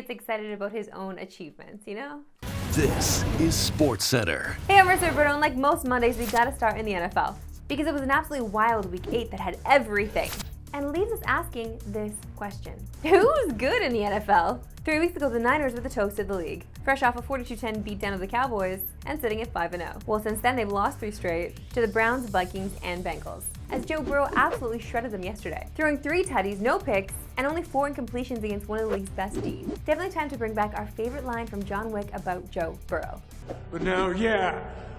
gets excited about his own achievements, you know? This is Sportscentre. Hey, I'm Marissa Roberto, and like most Mondays, we gotta start in the NFL. Because it was an absolutely wild Week 8 that had everything. And leaves us asking this question. Who's good in the NFL? 3 weeks ago, the Niners were the toast of the league, fresh off a 42-10 beatdown of the Cowboys and sitting at 5-0. Well, since then, they've lost 3 straight to the Browns, Vikings, and Bengals, as Joe Burrow absolutely shredded them yesterday, throwing 3 tutties, no picks, and only 4 incompletions against one of the league's best D. Definitely time to bring back our favorite line from John Wick about Joe Burrow. But now,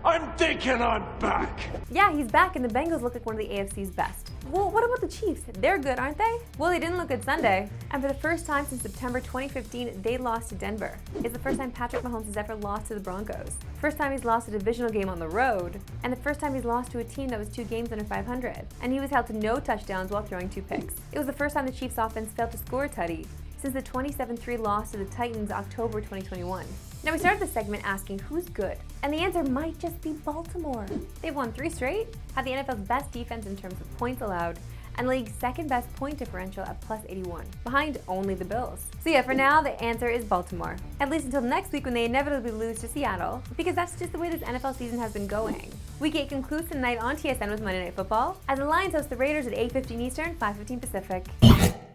I'm thinking I'm back. Yeah, he's back, and the Bengals look like one of the AFC's best. Well, what about the Chiefs? They're good, aren't they? Well, they didn't look good Sunday. And for the first time since September 2015, they lost to Denver. It's the first time Patrick Mahomes has ever lost to the Broncos. First time he's lost a divisional game on the road. And the first time he's lost to a team that was 2 games under 500. And he was held to no touchdowns while throwing 2 picks. It was the first time the Chiefs offense failed to score a tutty since the 27-3 loss to the Titans October 2021. Now, we started the segment asking who's good, and the answer might just be Baltimore. They've won 3 straight, have the NFL's best defense in terms of points allowed, and the league's second best point differential at plus 81, behind only the Bills. So yeah, for now, the answer is Baltimore. At least until next week when they inevitably lose to Seattle, because that's just the way this NFL season has been going. Week 8 concludes tonight on TSN with Monday Night Football, as the Lions host the Raiders at 8:15 Eastern, 5:15 Pacific.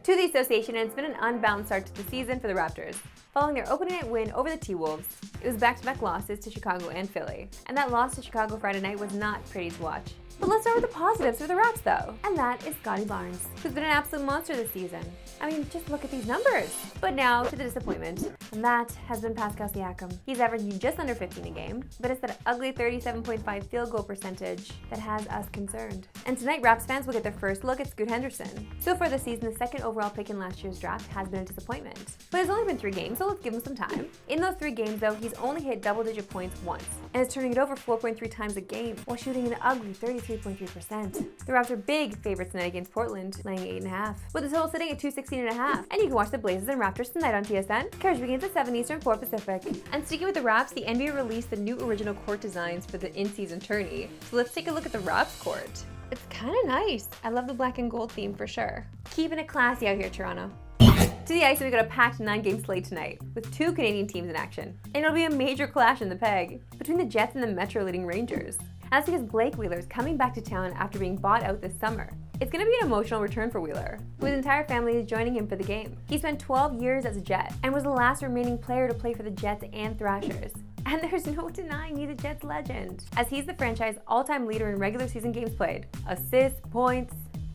To the association, and it's been an unbalanced start to the season for the Raptors. Following their opening night win over the T-Wolves, it was back-to-back losses to Chicago and Philly. And that loss to Chicago Friday night was not pretty to watch. But let's start with the positives for the Raps, though. And that is Scotty Barnes, who's been an absolute monster this season. I mean, just look at these numbers. But now to the disappointment, and that has been Pascal Siakam. He's averaging just under 15 a game, but it's that ugly 37.5 field goal percentage that has us concerned. And tonight, Raps fans will get their first look at Scoot Henderson. So far this season, the second overall pick in last year's draft has been a disappointment. But it's only been 3 games, so let's give him some time. In those 3 games, though, he's only hit double-digit points once, and is turning it over 4.3 times a game, while shooting an ugly 33.3%. The Raps are big favorites tonight against Portland, laying 8.5, with the total sitting at 216.5. And you can watch the Blazers and Raptors tonight on TSN. Coverage begins at 7 Eastern, 4 Pacific. And sticking with the Raps, the NBA released the new original court designs for the in-season tourney. So let's take a look at the Raps court. It's kind of nice. I love the black and gold theme for sure. Keeping it classy out here, Toronto. To the ice, we got a packed 9-game slate tonight, with 2 Canadian teams in action. And it'll be a major clash in the peg between the Jets and the Metro leading Rangers. And that's because Blake Wheeler is coming back to town after being bought out this summer. It's going to be an emotional return for Wheeler, whose entire family is joining him for the game. He spent 12 years as a Jet, and was the last remaining player to play for the Jets and Thrashers. And there's no denying he's a Jets legend, as he's the franchise all-time leader in regular season games played, assists, points,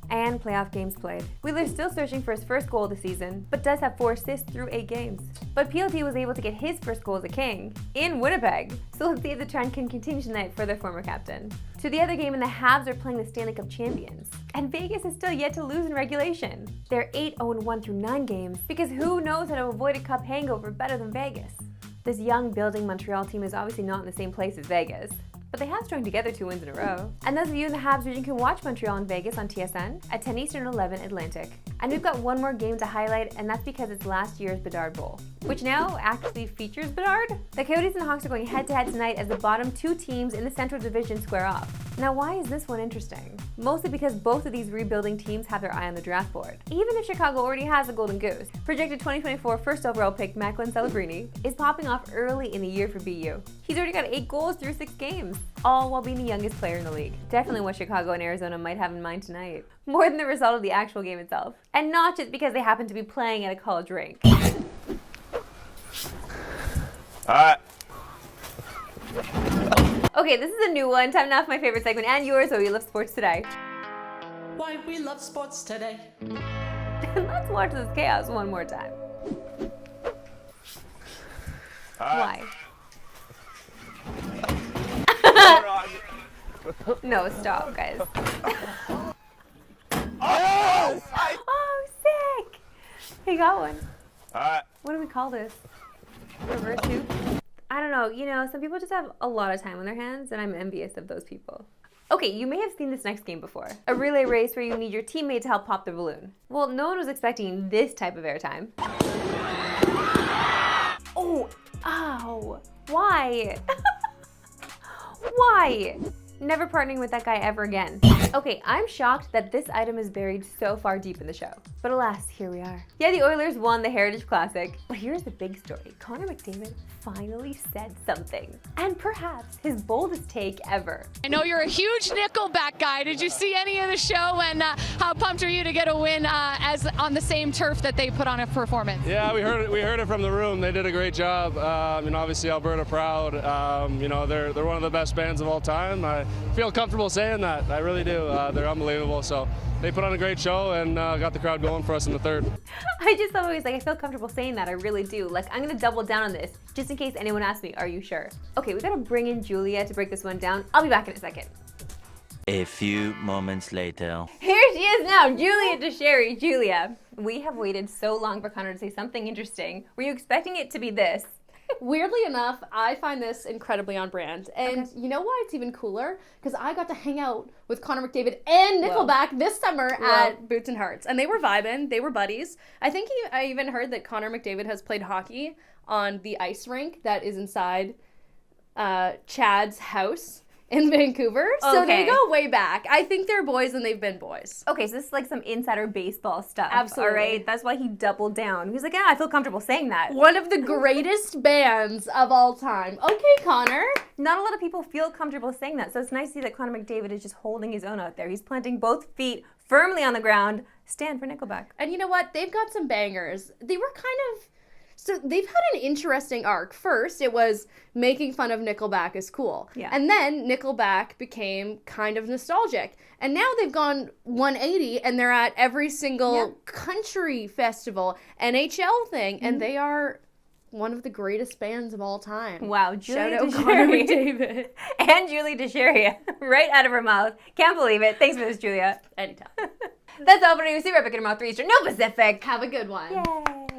and playoff games played. Wheeler's still searching for his first goal of the season, but does have 4 assists through 8 games. But PLT was able to get his first goal as a King in Winnipeg. So let's see if the trend can continue tonight for their former captain. To the other game, and the Habs are playing the Stanley Cup champions. And Vegas is still yet to lose in regulation. They're 8-0-1 through 9 games, because who knows how to avoid a cup hangover better than Vegas? This young building Montreal team is obviously not in the same place as Vegas, but they have strung together 2 wins in a row. And those of you in the Habs region can watch Montreal and Vegas on TSN at 10 Eastern, 11 Atlantic. And we've got one more game to highlight, and that's because it's last year's Bedard Bowl, which now actually features Bedard. The Coyotes and Hawks are going head-to-head tonight as the bottom 2 teams in the Central Division square off. Now, why is this one interesting? Mostly because both of these rebuilding teams have their eye on the draft board. Even if Chicago already has a golden goose, projected 2024 first overall pick Macklin Celebrini is popping off early in the year for BU. He's already got 8 goals through 6 games, all while being the youngest player in the league. Definitely what Chicago and Arizona might have in mind tonight, more than the result of the actual game itself. And not just because they happen to be playing at a college rink. Okay, this is a new one. Time now for my favorite segment and yours, so we love sports today. Why we love sports today. Let's watch this chaos one more time. Why? No, stop, guys. Oh, sick! He got one. What do we call this? Reverse soup? I don't know. You know, some people just have a lot of time on their hands, and I'm envious of those people. Okay, you may have seen this next game before. A relay race where you need your teammate to help pop the balloon. Well, no one was expecting this type of airtime. Oh, ow. Why? Why? Never partnering with that guy ever again. Okay, I'm shocked that this item is buried so far deep in the show. But alas, here we are. Yeah, the Oilers won the Heritage Classic. But here's the big story. Connor McDavid finally said something. And perhaps his boldest take ever. I know you're a huge Nickelback guy. Did you see any of the show, and how pumped are you to get a win as on the same turf that they put on a performance? Yeah, we heard it from the room. They did a great job. Obviously Alberta proud. They're one of the best bands of all time. I feel comfortable saying that. I really do. They're unbelievable. So they put on a great show and got the crowd going for us in the third. I just thought I feel comfortable saying that. I really do. Like, I'm gonna double down on this just in case anyone asks me, are you sure? Okay, we gotta bring in Julia to break this one down. I'll be back in a second. A few moments later. Here she is now, Julia DeSherry. Julia, we have waited so long for Connor to say something interesting. Were you expecting it to be this? Weirdly enough, I find this incredibly on brand. And you know why it's even cooler? Because I got to hang out with Connor McDavid and Nickelback this summer at Boots and Hearts. And they were vibing. They were buddies. I even heard that Connor McDavid has played hockey on the ice rink that is inside Chad's house in Vancouver. So they go way back. I think they're boys and they've been boys. Okay, so this is like some insider baseball stuff. Absolutely. All right, that's why he doubled down. He was like, yeah, I feel comfortable saying that. One of the greatest bands of all time. Okay, Connor. Not a lot of people feel comfortable saying that, so it's nice to see that Connor McDavid is just holding his own out there. He's planting both feet firmly on the ground. Stand for Nickelback. And you know what? They've got some bangers. They were So they've had an interesting arc. First, it was making fun of Nickelback is cool. Yeah. And then Nickelback became kind of nostalgic. And now they've gone 180 and they're at every single country festival, NHL thing, and they are one of the greatest bands of all time. Wow, Julia Shout out Connor DeSherry. McDavid. And Julie DeSherry, right out of her mouth. Can't believe it. Thanks for this, Julia. Anytime. That's all for news. See you right back in tomorrow, 3 Eastern, no Pacific. Have a good one. Yay.